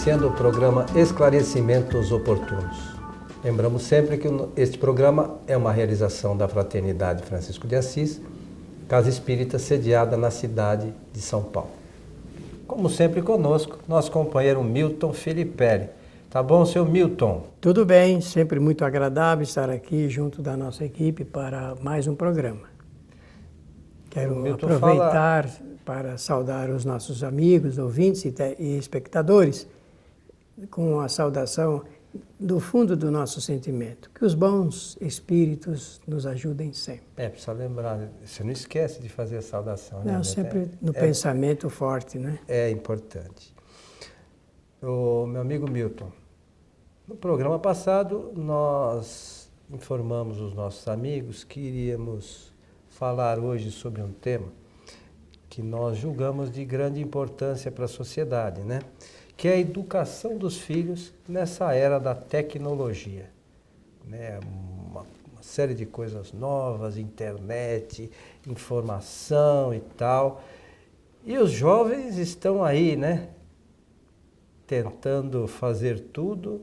iniciando o programa Esclarecimentos Oportunos. Lembramos sempre que este programa é uma realização da Fraternidade Francisco de Assis, Casa Espírita sediada na cidade de São Paulo. Como sempre conosco, nosso companheiro Milton Filipelli. Tá bom, seu Milton? Tudo bem, sempre muito agradável estar aqui junto da nossa equipe para mais um programa. Quero aproveitar para saudar os nossos amigos, ouvintes e espectadores com a saudação do fundo do nosso sentimento. Que os bons espíritos nos ajudem sempre. Precisa lembrar, você não esquece de fazer a saudação, né? Não, sempre no pensamento forte, né? É importante. Meu amigo Milton, no programa passado nós informamos os nossos amigos que iríamos falar hoje sobre um tema que nós julgamos de grande importância para a sociedade, né? Que é a educação dos filhos nessa era da tecnologia, né? Uma série de coisas novas, internet, informação e tal. E os jovens estão aí, né? Tentando fazer tudo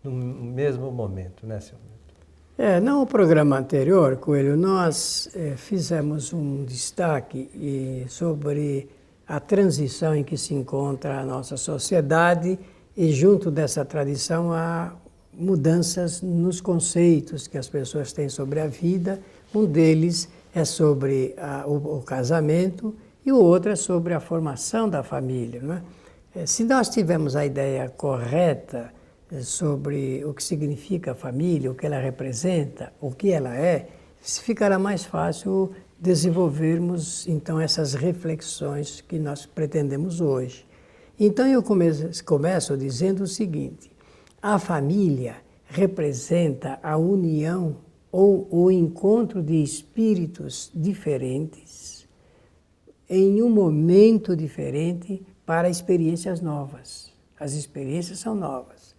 no mesmo momento, né, seu Milton? No programa anterior, Coelho, nós fizemos um destaque sobre a transição em que se encontra a nossa sociedade e junto dessa tradição há mudanças nos conceitos que as pessoas têm sobre a vida. Um deles é sobre o casamento e o outro é sobre a formação da família, não é? Se nós tivermos a ideia correta sobre o que significa a família, o que ela representa, o que ela é, ficará mais fácil desenvolvermos então essas reflexões que nós pretendemos hoje. Então eu começo dizendo o seguinte: a família representa a união ou o encontro de espíritos diferentes em um momento diferente para experiências novas. As experiências são novas.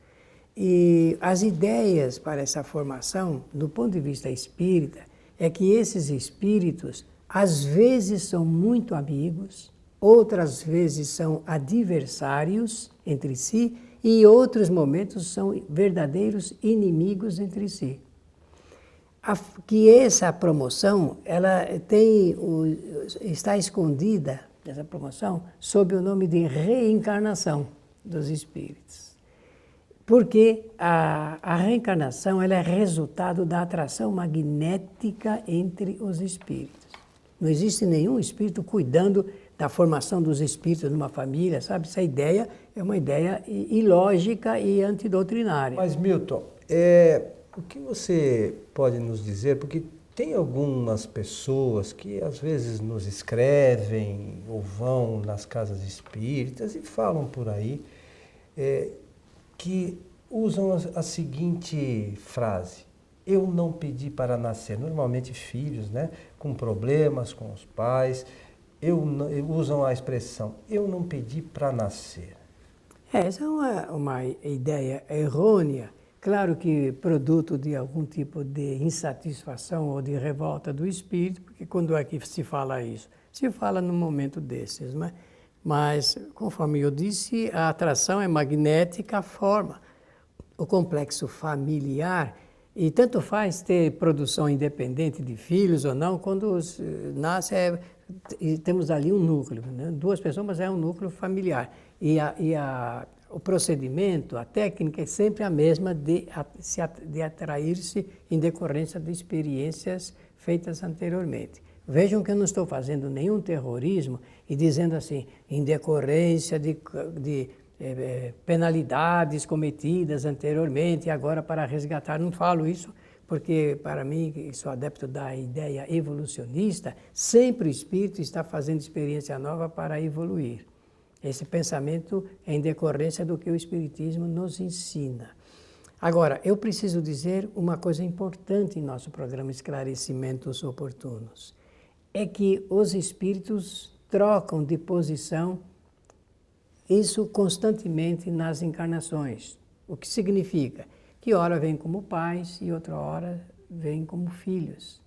E as ideias para essa formação, do ponto de vista espírita, é que esses espíritos, às vezes, são muito amigos, outras vezes são adversários entre si, e em outros momentos são verdadeiros inimigos entre si. Que essa promoção, ela está escondida, essa promoção, sob o nome de reencarnação dos espíritos. Porque a reencarnação ela é resultado da atração magnética entre os espíritos. Não existe nenhum espírito cuidando da formação dos espíritos numa família, sabe? Essa ideia é uma ideia ilógica e antidoutrinária. Mas, Milton, o que você pode nos dizer? Porque tem algumas pessoas que às vezes nos escrevem ou vão nas casas espíritas e falam por aí que usam a seguinte frase: eu não pedi para nascer. Normalmente filhos, né, com problemas com os pais, usam a expressão, eu não pedi para nascer. Essa é uma ideia errônea, claro que produto de algum tipo de insatisfação ou de revolta do espírito, porque quando é que se fala isso? Se fala num momento desses, né? Mas, conforme eu disse, a atração é magnética, a forma, o complexo familiar, e tanto faz ter produção independente de filhos ou não, quando nasce, temos ali um núcleo, né? Duas pessoas, mas é um núcleo familiar. O procedimento, a técnica é sempre a mesma de atrair-se em decorrência de experiências feitas anteriormente. Vejam que eu não estou fazendo nenhum terrorismo e dizendo assim, em decorrência de penalidades cometidas anteriormente e agora para resgatar. Não falo isso porque, para mim, que sou adepto da ideia evolucionista, sempre o espírito está fazendo experiência nova para evoluir. Esse pensamento é em decorrência do que o espiritismo nos ensina. Agora, eu preciso dizer uma coisa importante em nosso programa Esclarecimentos Oportunos. É que os espíritos trocam de posição, isso constantemente nas encarnações. O que significa que ora vêm como pais e outra hora vêm como filhos.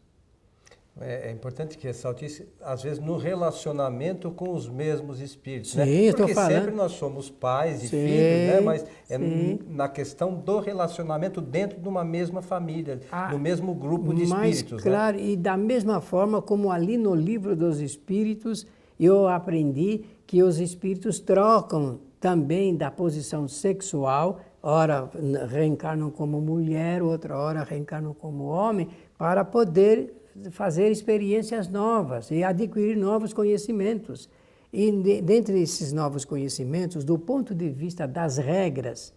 É importante que ressalte isso, às vezes no relacionamento com os mesmos espíritos, Sim, né? estou Porque falando. sempre nós somos pais e Sim, filhos, né? Mas é sim. na questão do relacionamento dentro de uma mesma família, Ah, no mesmo grupo de mas, espíritos, né? claro, e da mesma forma como ali no livro dos Espíritos, eu aprendi que os espíritos trocam também da posição sexual, ora reencarnam como mulher, outra hora reencarnam como homem, para poder fazer experiências novas e adquirir novos conhecimentos. E dentre esses novos conhecimentos, do ponto de vista das regras,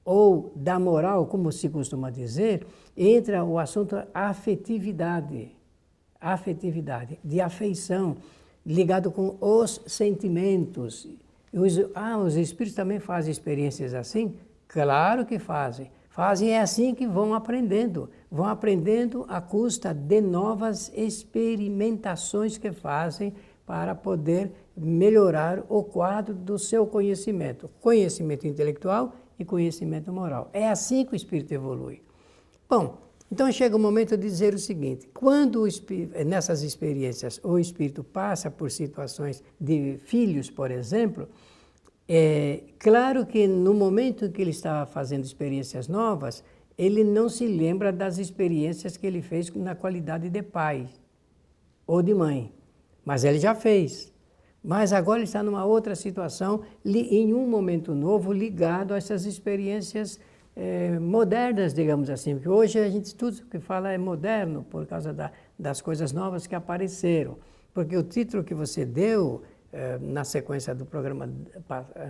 ou da moral, como se costuma dizer, entra o assunto afetividade. Afetividade, de afeição, ligado com os sentimentos. Os espíritos também fazem experiências assim? Claro que fazem. Fazem é assim que vão aprendendo. Vão aprendendo à custa de novas experimentações que fazem para poder melhorar o quadro do seu conhecimento. Conhecimento intelectual e conhecimento moral. É assim que o espírito evolui. Bom, então chega o momento de dizer o seguinte: quando nessas experiências o espírito passa por situações de filhos, por exemplo, é claro que no momento em que ele está fazendo experiências novas, ele não se lembra das experiências que ele fez na qualidade de pai ou de mãe, mas ele já fez. Mas agora ele está numa outra situação, em um momento novo, ligado a essas experiências modernas, digamos assim, porque hoje a gente tudo que fala é moderno por causa das coisas novas que apareceram. Porque o título que você deu na sequência do programa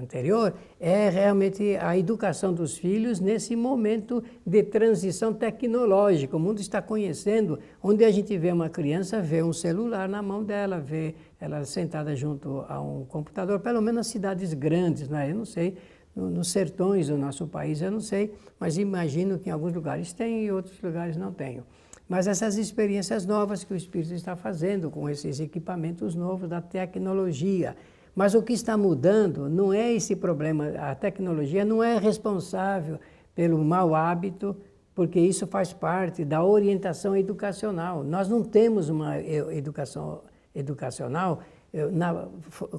anterior é realmente a educação dos filhos nesse momento de transição tecnológica. O mundo está conhecendo, onde a gente vê uma criança, vê um celular na mão dela, vê ela sentada junto a um computador, pelo menos nas cidades grandes, né? Eu não sei. Nos sertões do nosso país, eu não sei, mas imagino que em alguns lugares tem e outros lugares não tenham. Mas essas experiências novas que o Espírito está fazendo com esses equipamentos novos da tecnologia. Mas o que está mudando não é esse problema, a tecnologia não é responsável pelo mau hábito, porque isso faz parte da orientação educacional. Nós não temos uma educação educacional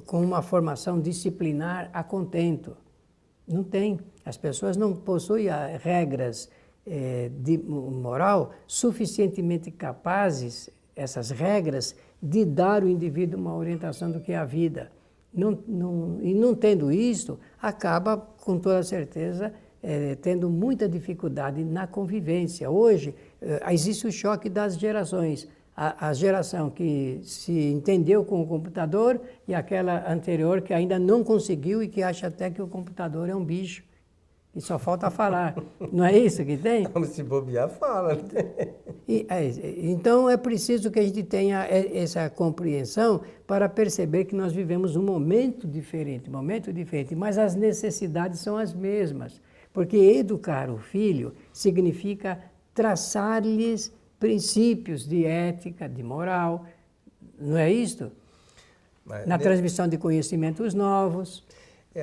com uma formação disciplinar a contento. Não tem. As pessoas não possuem regras de moral suficientemente capazes, essas regras, de dar ao indivíduo uma orientação do que é a vida. E não tendo isso, acaba, com toda certeza, tendo muita dificuldade na convivência. Hoje, existe o choque das gerações. A geração que se entendeu com o computador e aquela anterior que ainda não conseguiu e que acha até que o computador é um bicho. E só falta falar. Não é isso que tem? Se bobear, fala. Então é preciso que a gente tenha essa compreensão para perceber que nós vivemos um momento diferente, mas as necessidades são as mesmas. Porque educar o filho significa traçar-lhes princípios de ética, de moral, não é isto? Na transmissão de conhecimentos novos.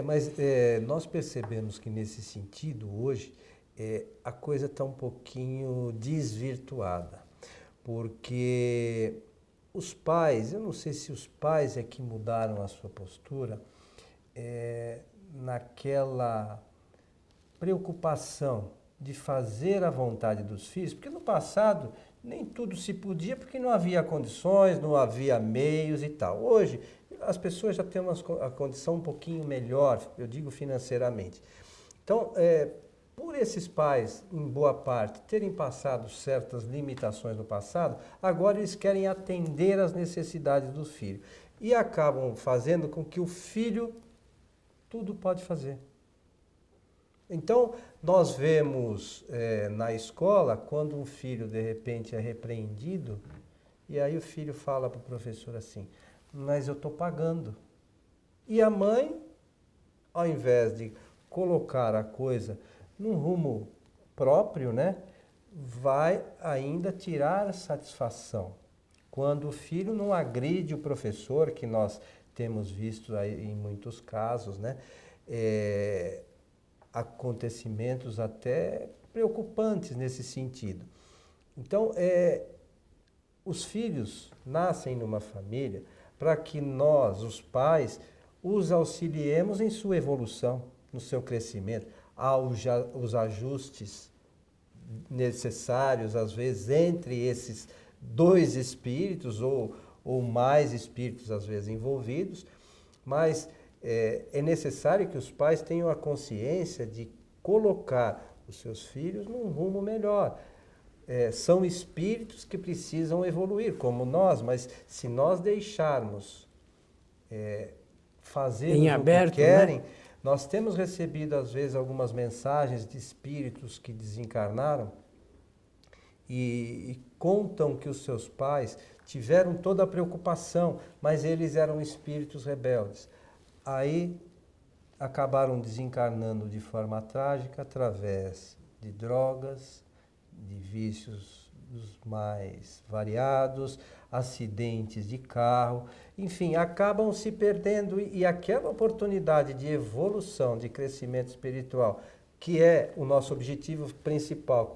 Mas nós percebemos que nesse sentido, hoje, a coisa está um pouquinho desvirtuada. Porque os pais, eu não sei se os pais é que mudaram a sua postura, naquela preocupação de fazer a vontade dos filhos, porque no passado nem tudo se podia, porque não havia condições, não havia meios e tal. Hoje, as pessoas já têm a condição um pouquinho melhor, eu digo financeiramente. Então, por esses pais, em boa parte, terem passado certas limitações no passado, agora eles querem atender às necessidades do filho. E acabam fazendo com que o filho tudo pode fazer. Então, nós vemos na escola, quando um filho, de repente, é repreendido, e aí o filho fala para o professor assim, mas eu estou pagando. E a mãe, ao invés de colocar a coisa num rumo próprio, né, vai ainda tirar satisfação. Quando o filho não agride o professor, que nós temos visto aí em muitos casos, né, acontecimentos até preocupantes nesse sentido. Então, os filhos nascem numa família para que nós, os pais, os auxiliemos em sua evolução, no seu crescimento, aos ajustes necessários, às vezes, entre esses dois espíritos ou mais espíritos, às vezes, envolvidos, mas é necessário que os pais tenham a consciência de colocar os seus filhos num rumo melhor. São espíritos que precisam evoluir, como nós, mas se nós deixarmos fazermos aberto, o que querem, né? Nós temos recebido, às vezes, algumas mensagens de espíritos que desencarnaram e contam que os seus pais tiveram toda a preocupação, mas eles eram espíritos rebeldes. Aí acabaram desencarnando de forma trágica através de drogas, de vícios dos mais variados, acidentes de carro, enfim, acabam se perdendo e aquela oportunidade de evolução, de crescimento espiritual, que é o nosso objetivo principal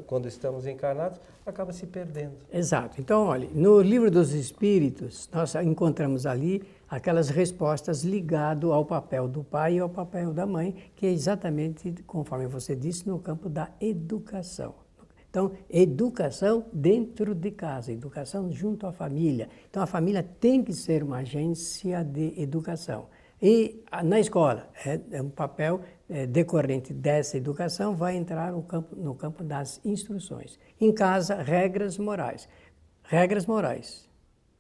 quando estamos encarnados, acaba se perdendo. Exato. Então, olha, no Livro dos Espíritos, nós encontramos ali aquelas respostas ligadas ao papel do pai e ao papel da mãe, que é exatamente, conforme você disse, no campo da educação. Então, educação dentro de casa, educação junto à família. Então, a família tem que ser uma agência de educação. E na escola, é um papel decorrente dessa educação, vai entrar no campo das instruções. Em casa, regras morais. Regras morais.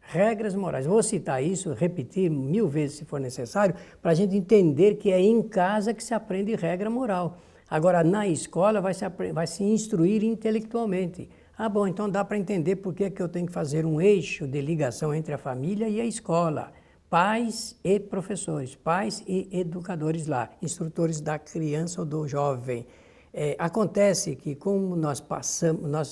Regras morais. Vou citar isso, repetir 1000 vezes se for necessário, para a gente entender que é em casa que se aprende regra moral. Agora, na escola, vai se instruir intelectualmente. Ah, bom, então dá para entender por que eu tenho que fazer um eixo de ligação entre a família e a escola. Pais e professores, pais e educadores lá, instrutores da criança ou do jovem. Acontece que, como nós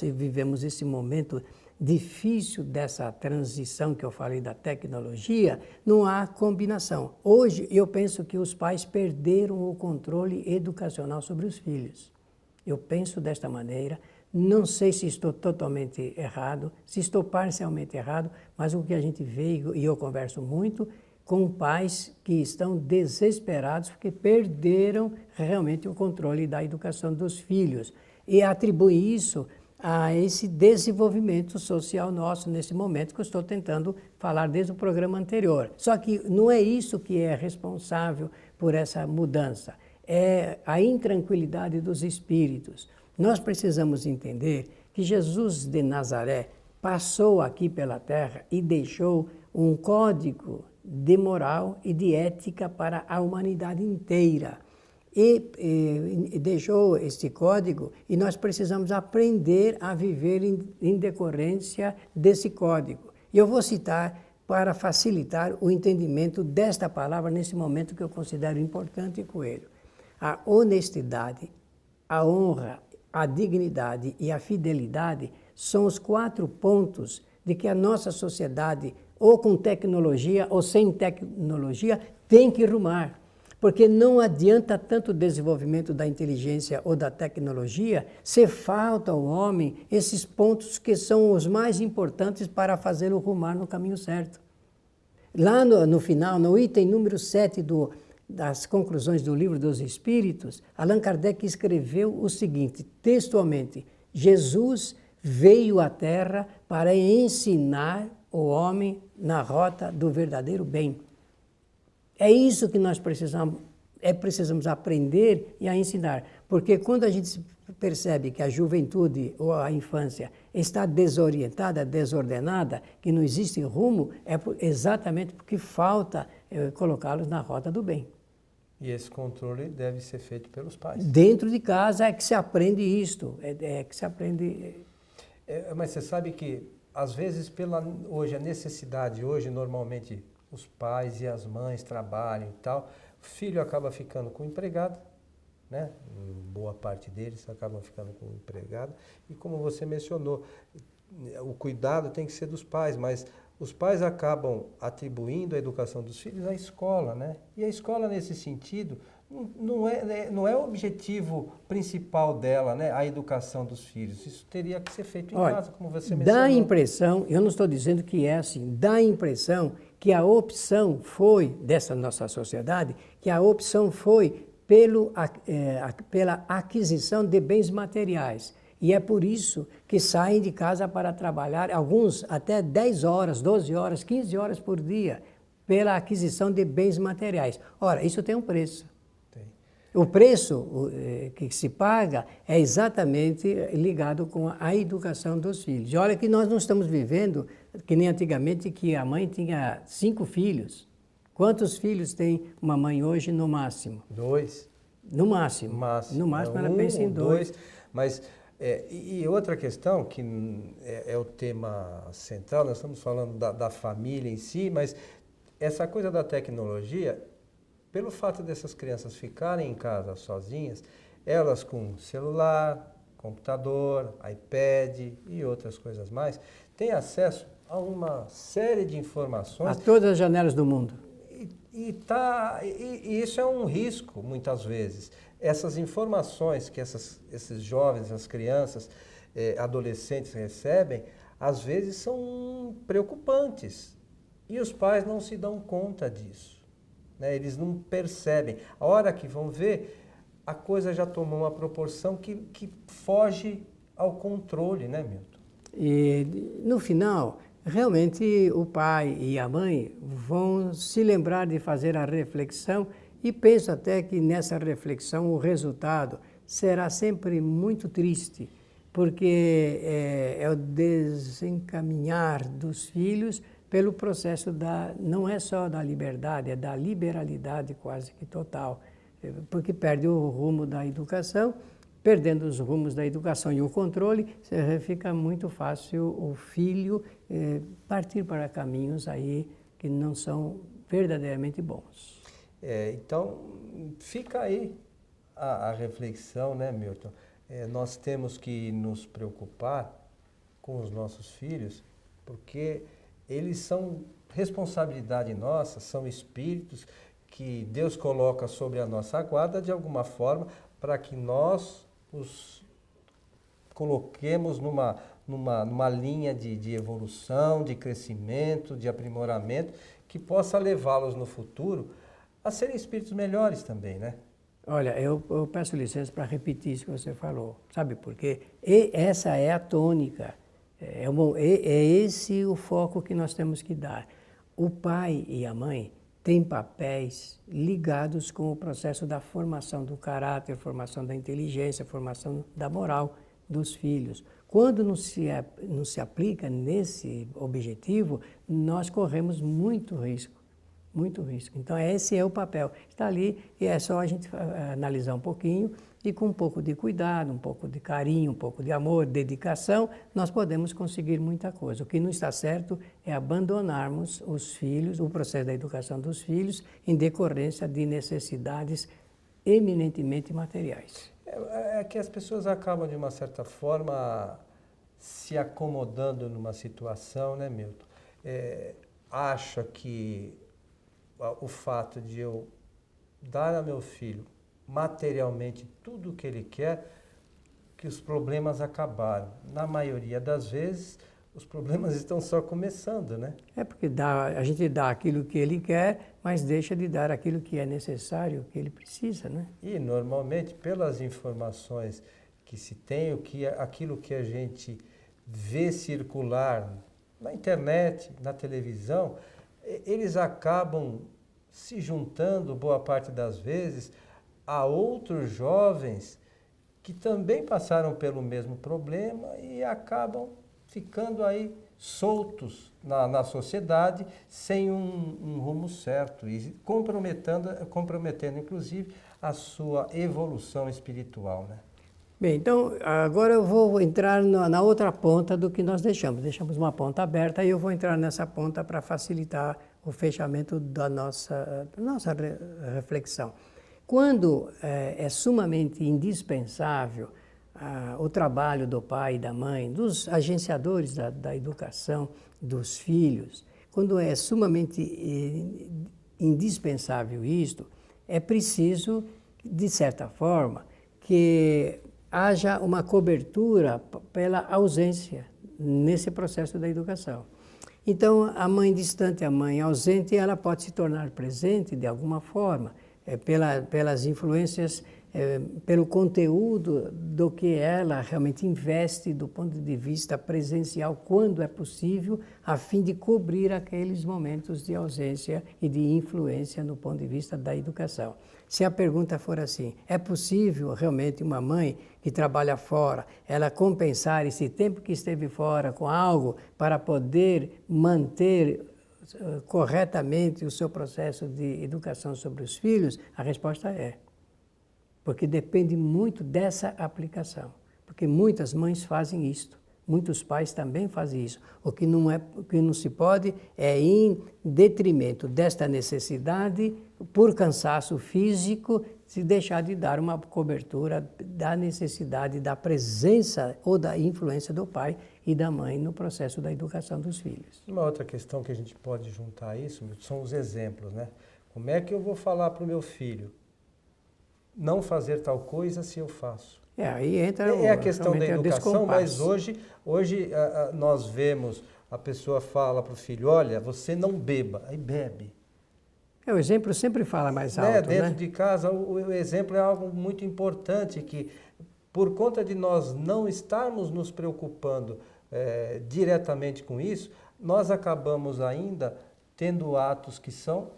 vivemos esse momento difícil dessa transição que eu falei da tecnologia, não há combinação. Hoje, eu penso que os pais perderam o controle educacional sobre os filhos. Eu penso desta maneira, não sei se estou totalmente errado, se estou parcialmente errado, mas o que a gente vê, e eu converso muito, com pais que estão desesperados porque perderam realmente o controle da educação dos filhos. E atribuem isso a esse desenvolvimento social nosso nesse momento que eu estou tentando falar desde o programa anterior. Só que não é isso que é responsável por essa mudança, é a intranquilidade dos espíritos. Nós precisamos entender que Jesus de Nazaré passou aqui pela terra e deixou um código de moral e de ética para a humanidade inteira. E deixou este código e nós precisamos aprender a viver em decorrência desse código. E eu vou citar para facilitar o entendimento desta palavra nesse momento que eu considero importante, Coelho. A honestidade, a honra, a dignidade e a fidelidade são os 4 pontos de que a nossa sociedade, ou com tecnologia ou sem tecnologia, tem que rumar. Porque não adianta tanto desenvolvimento da inteligência ou da tecnologia se falta ao homem esses pontos que são os mais importantes para fazê-lo rumar no caminho certo. Lá no final, no item número 7 das conclusões do Livro dos Espíritos, Allan Kardec escreveu o seguinte, textualmente: Jesus veio à Terra para ensinar o homem na rota do verdadeiro bem. É isso que nós precisamos aprender e a ensinar. Porque quando a gente percebe que a juventude ou a infância está desorientada, desordenada, que não existe rumo, é exatamente porque falta colocá-los na rota do bem. E esse controle deve ser feito pelos pais. Dentro de casa é que se aprende isto, é que se aprende... Mas você sabe que, às vezes, hoje a necessidade, hoje normalmente os pais e as mães trabalham e tal, o filho acaba ficando com o empregado, né? Boa parte deles acabam ficando com o empregado. E como você mencionou, o cuidado tem que ser dos pais, mas os pais acabam atribuindo a educação dos filhos à escola, né? E a escola, nesse sentido, não é o objetivo principal dela, né? A educação dos filhos. Isso teria que ser feito em casa, como você mencionou. Dá a impressão, eu não estou dizendo que é assim, dá a impressão que a opção foi, dessa nossa sociedade, que a opção foi pela aquisição de bens materiais. E é por isso que saem de casa para trabalhar, alguns até 10 horas, 12 horas, 15 horas por dia, pela aquisição de bens materiais. Ora, isso tem um preço. Tem. O preço que se paga é exatamente ligado com a educação dos filhos. E olha que nós não estamos vivendo que nem antigamente, que a mãe tinha 5 filhos. Quantos filhos tem uma mãe hoje no máximo? 2. No máximo. No máximo ela pensa em 2. Mas, e outra questão, que é o tema central, nós estamos falando da família em si, mas essa coisa da tecnologia, pelo fato dessas crianças ficarem em casa sozinhas, elas com celular, computador, iPad e outras coisas mais, têm acesso a uma série de informações. A todas as janelas do mundo. E isso é um risco, muitas vezes. Essas informações que esses jovens, essas crianças, adolescentes recebem, às vezes são preocupantes. E os pais não se dão conta disso. Né? Eles não percebem. A hora que vão ver, a coisa já tomou uma proporção que foge ao controle, né, Milton? E no final, realmente o pai e a mãe vão se lembrar de fazer a reflexão e penso até que nessa reflexão o resultado será sempre muito triste, porque é o desencaminhar dos filhos pelo processo não é só da liberdade, é da liberalidade quase que total, porque perde o rumo da educação. Perdendo os rumos da educação e o controle, fica muito fácil o filho partir para caminhos aí que não são verdadeiramente bons. Então, fica aí a reflexão, né, Milton? Nós temos que nos preocupar com os nossos filhos, porque eles são responsabilidade nossa, são espíritos que Deus coloca sobre a nossa guarda de alguma forma para que nós os coloquemos numa linha de evolução, de crescimento, de aprimoramento, que possa levá-los no futuro a serem espíritos melhores também, né? Olha, eu peço licença para repetir isso que você falou. Sabe por quê? E essa é a tônica. É esse o foco que nós temos que dar. O pai e a mãe têm papéis ligados com o processo da formação do caráter, formação da inteligência, formação da moral dos filhos. Quando não se aplica nesse objetivo, nós corremos muito risco. Muito risco. Então, esse é o papel. Está ali e é só a gente analisar um pouquinho e com um pouco de cuidado, um pouco de carinho, um pouco de amor, dedicação, nós podemos conseguir muita coisa. O que não está certo é abandonarmos os filhos, o processo da educação dos filhos, em decorrência de necessidades eminentemente materiais. É que as pessoas acabam, de uma certa forma, se acomodando numa situação, né, Milton? Acha que o fato de eu dar a meu filho materialmente tudo o que ele quer, que os problemas acabaram. Na maioria das vezes, os problemas estão só começando, né? É porque a gente dá aquilo que ele quer, mas deixa de dar aquilo que é necessário, que ele precisa, né? E, normalmente, pelas informações que se tem, aquilo que a gente vê circular na internet, na televisão, eles acabam se juntando, boa parte das vezes, a outros jovens que também passaram pelo mesmo problema e acabam ficando aí soltos na sociedade sem um rumo certo e comprometendo, inclusive, a sua evolução espiritual, né? Bem, então agora eu vou entrar na outra ponta do que nós deixamos. Deixamos uma ponta aberta e eu vou entrar nessa ponta para facilitar o fechamento da nossa reflexão. Quando é sumamente indispensável o trabalho do pai e da mãe, dos agenciadores da educação dos filhos, quando é sumamente indispensável isto, é preciso de certa forma, que haja uma cobertura pela ausência nesse processo da educação. Então, a mãe distante, a mãe ausente, ela pode se tornar presente de alguma forma, pelas influências, pelo conteúdo do que ela realmente investe do ponto de vista presencial, quando é possível, a fim de cobrir aqueles momentos de ausência e de influência no ponto de vista da educação. Se a pergunta for assim, é possível realmente uma mãe que trabalha fora, ela compensar esse tempo que esteve fora com algo para poder manter corretamente o seu processo de educação sobre os filhos? A resposta é. Porque depende muito dessa aplicação. Porque muitas mães fazem isto, muitos pais também fazem isso. O que não se pode é, em detrimento desta necessidade, por cansaço físico, se deixar de dar uma cobertura da necessidade da presença ou da influência do pai e da mãe no processo da educação dos filhos. Uma outra questão que a gente pode juntar a isso, Milton, são os exemplos, né? Como é que eu vou falar para o meu filho não fazer tal coisa se eu faço? Aí entra a questão da educação, mas hoje nós vemos, a pessoa fala para o filho, olha, você não beba, aí bebe. O exemplo sempre fala mais alto, Dentro de casa, o exemplo é algo muito importante, que por conta de nós não estarmos nos preocupando diretamente com isso, nós acabamos ainda tendo atos que são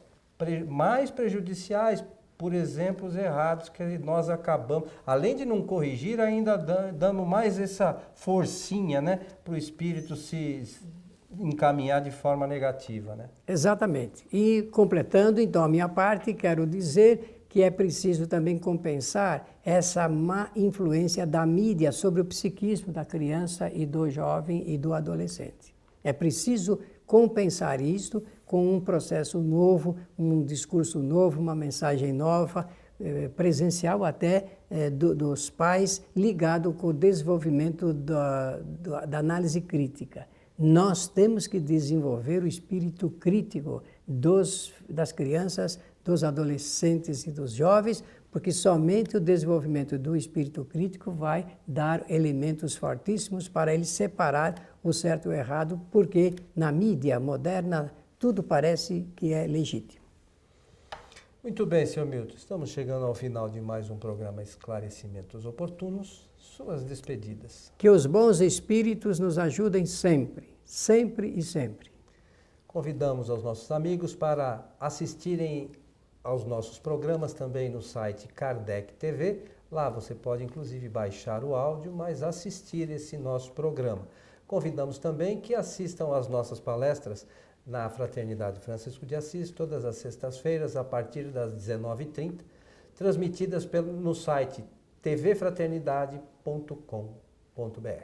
mais prejudiciais, por exemplos errados que nós acabamos, além de não corrigir, ainda dando mais essa forcinha, né, para o espírito se encaminhar de forma negativa, né? Exatamente. E completando então a minha parte, quero dizer que é preciso também compensar essa má influência da mídia sobre o psiquismo da criança e do jovem e do adolescente. É preciso compensar isto com um processo novo, um discurso novo, uma mensagem nova, presencial até, dos pais, ligado com o desenvolvimento da análise crítica. Nós temos que desenvolver o espírito crítico das crianças, dos adolescentes e dos jovens, porque somente o desenvolvimento do espírito crítico vai dar elementos fortíssimos para ele separar o certo e o errado, porque na mídia moderna tudo parece que é legítimo. Muito bem, senhor Milton. Estamos chegando ao final de mais um programa Esclarecimentos Oportunos. Suas despedidas. Que os bons espíritos nos ajudem sempre, sempre e sempre. Convidamos aos nossos amigos para assistirem aos nossos programas também no site Kardec TV. Lá você pode inclusive baixar o áudio, mas assistir esse nosso programa. Convidamos também que assistam às nossas palestras na Fraternidade Francisco de Assis, todas as sextas-feiras, a partir das 19h30, transmitidas no site tvfraternidade.com.br.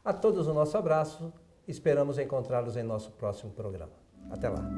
A todos o nosso abraço, esperamos encontrá-los em nosso próximo programa. Até lá!